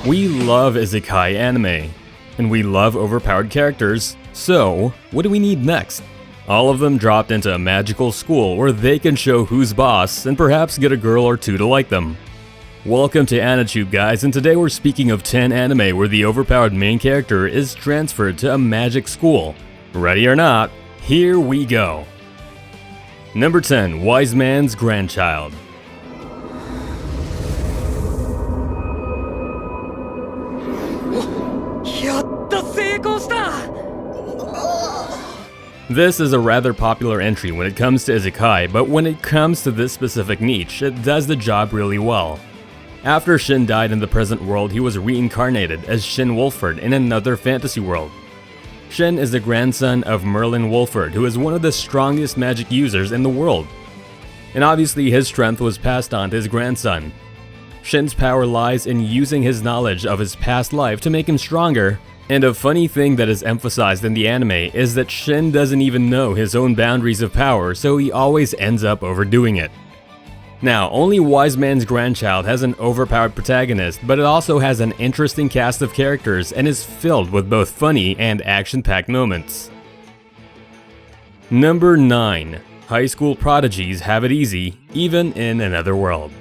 We love Isekai anime, and we love overpowered characters, so what do we need next? All of them dropped into a magical school where they can show who's boss and perhaps get a girl or two to like them. Welcome to Anitube, guys, and today we're speaking of 10 anime where the overpowered main character is transferred to a magic school. Ready or not, here we go. Number 10, Wise Man's Grandchild. This is a rather popular entry when it comes to Isekai, but when it comes to this specific niche, it does the job really well. After Shin died in the present world, he was reincarnated as Shin Wolford in another fantasy world. Shin is the grandson of Merlin Wolford, who is one of the strongest magic users in the world. And obviously his strength was passed on to his grandson. Shin's power lies in using his knowledge of his past life to make him stronger. And a funny thing that is emphasized in the anime is that Shin doesn't even know his own boundaries of power, so he always ends up overdoing it. Now, only Wise Man's Grandchild has an overpowered protagonist, but it also has an interesting cast of characters and is filled with both funny and action-packed moments. Number 9. High school prodigies have it easy, even in another world.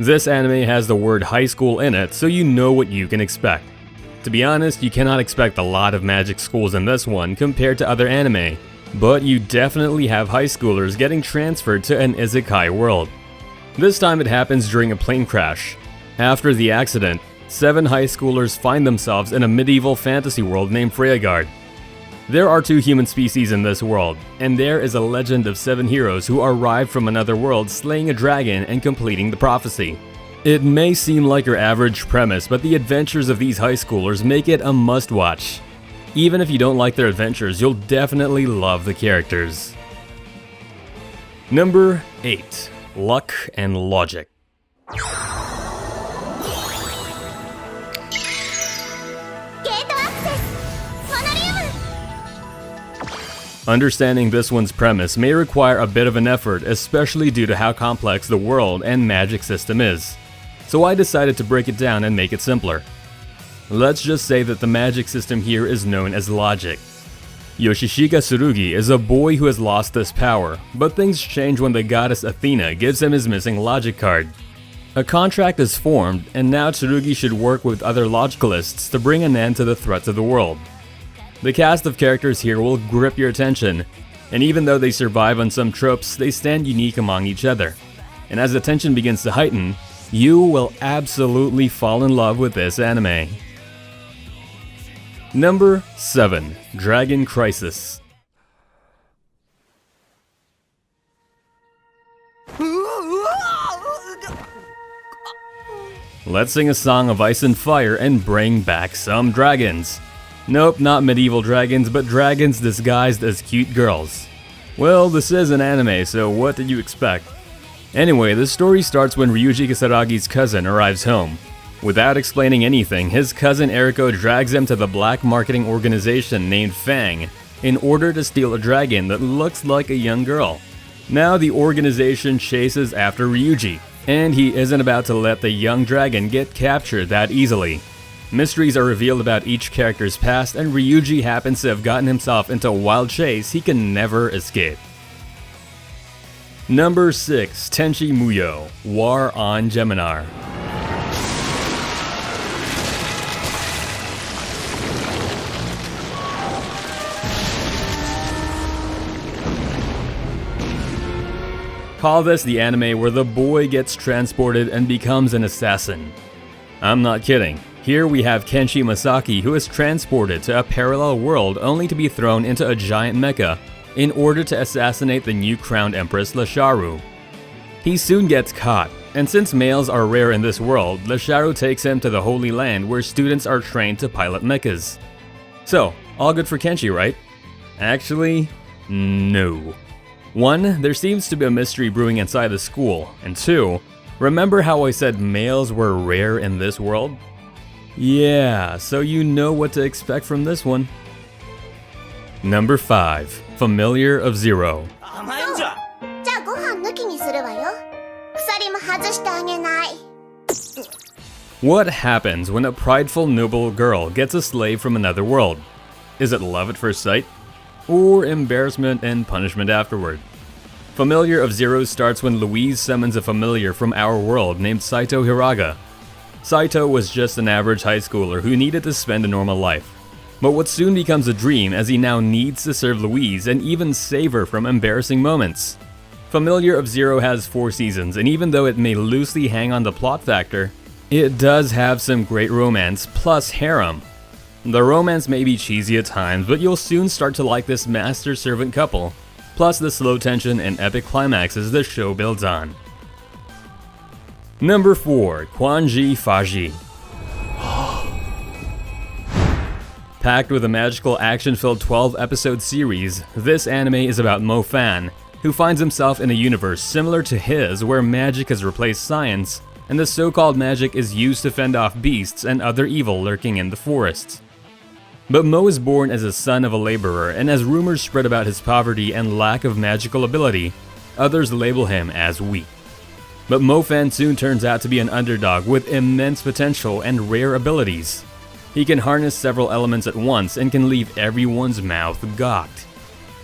This anime has the word high school in it, so you know what you can expect. To be honest, you cannot expect a lot of magic schools in this one compared to other anime, but you definitely have high schoolers getting transferred to an Isekai world. This time it happens during a plane crash. After the accident, 7 high schoolers find themselves in a medieval fantasy world named Freyagard. There are 2 human species in this world, and there is a legend of 7 heroes who arrived from another world slaying a dragon and completing the prophecy. It may seem like your average premise, but the adventures of these high schoolers make it a must-watch. Even if you don't like their adventures, you'll definitely love the characters. Number 8. Luck and Logic. Understanding this one's premise may require a bit of an effort, especially due to how complex the world and magic system is. So I decided to break it down and make it simpler. Let's just say that the magic system here is known as logic. Yoshishika Tsurugi is a boy who has lost this power, but things change when the goddess Athena gives him his missing logic card. A contract is formed, and now Tsurugi should work with other logicalists to bring an end to the threats of the world. The cast of characters here will grip your attention, and even though they survive on some tropes, they stand unique among each other. And as the tension begins to heighten, you will absolutely fall in love with this anime. Number 7. Dragon Crisis. Let's sing a song of ice and fire and bring back some dragons. Nope, not medieval dragons, but dragons disguised as cute girls. Well, this is an anime, so what did you expect? Anyway, the story starts when Ryuji Kisaragi's cousin arrives home. Without explaining anything, his cousin Eriko drags him to the black marketing organization named Fang in order to steal a dragon that looks like a young girl. Now the organization chases after Ryuji, and he isn't about to let the young dragon get captured that easily. Mysteries are revealed about each character's past, and Ryuji happens to have gotten himself into a wild chase he can never escape. Number 6. Tenchi Muyo, War on Geminar. Call this the anime where the boy gets transported and becomes an assassin. I'm not kidding. Here we have Kenshi Masaki, who is transported to a parallel world only to be thrown into a giant mecha in order to assassinate the new crowned empress Lasharu. He soon gets caught, and since males are rare in this world, Lasharu takes him to the Holy Land where students are trained to pilot mechas. So, all good for Kenshi, right? Actually, no. 1. There seems to be a mystery brewing inside the school, and 2. Remember how I said males were rare in this world? Yeah, so you know what to expect from this one. Number 5. Familiar of Zero. じゃあご飯抜きにするわよ。鎖も外してあげない。 What happens when a prideful noble girl gets a slave from another world? Is it love at first sight? Or embarrassment and punishment afterward? Familiar of Zero starts when Louise summons a familiar from our world named Saito Hiraga. Saito was just an average high schooler who needed to spend a normal life. But what soon becomes a dream as he now needs to serve Louise and even save her from embarrassing moments. Familiar of Zero has 4 seasons, and even though it may loosely hang on the plot factor, it does have some great romance plus harem. The romance may be cheesy at times, but you'll soon start to like this master-servant couple, plus the slow tension and epic climaxes the show builds on. Number 4. Quanzhi Fashi. Packed with a magical action-filled 12-episode series, this anime is about Mo Fan, who finds himself in a universe similar to his where magic has replaced science, and the so-called magic is used to fend off beasts and other evil lurking in the forests. But Mo is born as a son of a laborer, and as rumors spread about his poverty and lack of magical ability, others label him as weak. But Mo Fan soon turns out to be an underdog with immense potential and rare abilities. He can harness several elements at once and can leave everyone's mouth gawked.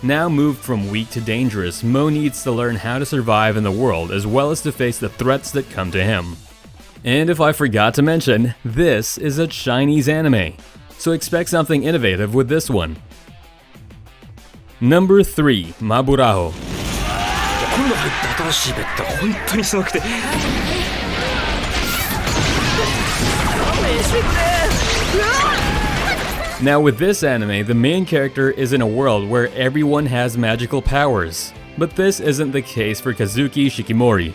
Now moved from weak to dangerous, Mo needs to learn how to survive in the world as well as to face the threats that come to him. And if I forgot to mention, this is a Chinese anime, so expect something innovative with this one. Number 3. Maburaho. Now with this anime, the main character is in a world where everyone has magical powers, but this isn't the case for Kazuki Shikimori.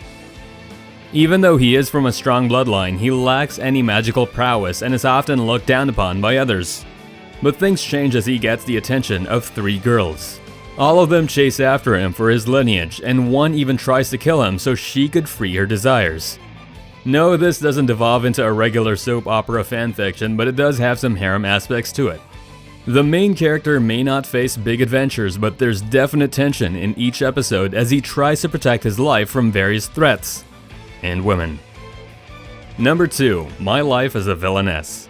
Even though he is from a strong bloodline, he lacks any magical prowess and is often looked down upon by others. But things change as he gets the attention of 3 girls. All of them chase after him for his lineage, and one even tries to kill him so she could free her desires. No, this doesn't devolve into a regular soap opera fanfiction, but it does have some harem aspects to it. The main character may not face big adventures, but there's definite tension in each episode as he tries to protect his life from various threats and women. Number 2. My Life as a Villainess.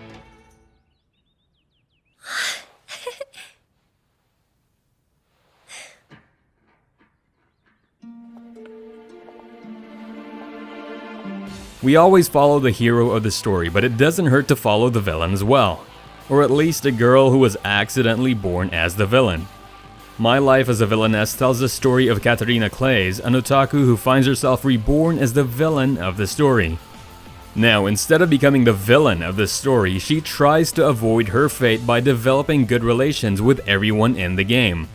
We always follow the hero of the story, but it doesn't hurt to follow the villain as well. Or at least a girl who was accidentally born as the villain. My Life as a Villainess tells the story of Katarina Clays, an otaku who finds herself reborn as the villain of the story. Now, instead of becoming the villain of the story, she tries to avoid her fate by developing good relations with everyone in the game.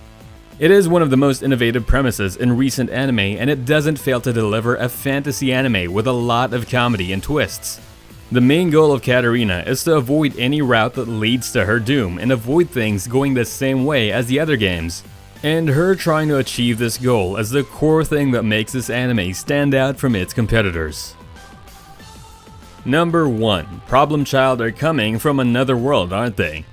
It is one of the most innovative premises in recent anime, and it doesn't fail to deliver a fantasy anime with a lot of comedy and twists. The main goal of Katarina is to avoid any route that leads to her doom and avoid things going the same way as the other games. And her trying to achieve this goal is the core thing that makes this anime stand out from its competitors. Number 1. Problem Child are coming from another world, aren't they?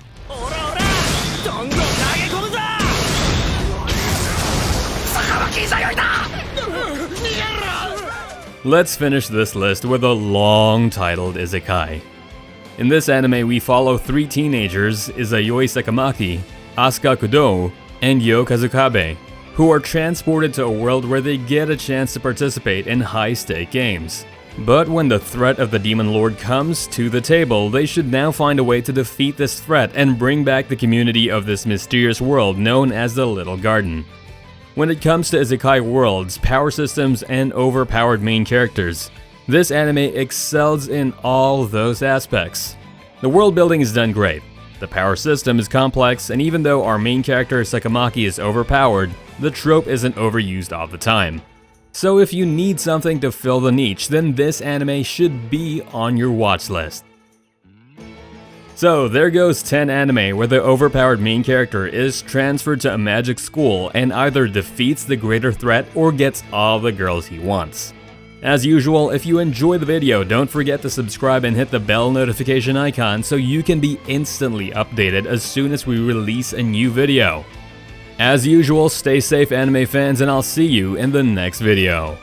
Let's finish this list with a long-titled Isekai. In this anime, we follow 3 teenagers, Izayoi Sakamaki, Asuka Kudo, and Yo Kazukabe, who are transported to a world where they get a chance to participate in high-stake games. But when the threat of the Demon Lord comes to the table, they should now find a way to defeat this threat and bring back the community of this mysterious world known as the Little Garden. When it comes to Isekai worlds, power systems, and overpowered main characters, this anime excels in all those aspects. The world building is done great, the power system is complex, and even though our main character Sakamaki is overpowered, the trope isn't overused all the time. So if you need something to fill the niche, then this anime should be on your watch list. So there goes 10 anime where the overpowered main character is transferred to a magic school and either defeats the greater threat or gets all the girls he wants. As usual, if you enjoy the video, don't forget to subscribe and hit the bell notification icon so you can be instantly updated as soon as we release a new video. As usual, stay safe anime fans, and I'll see you in the next video.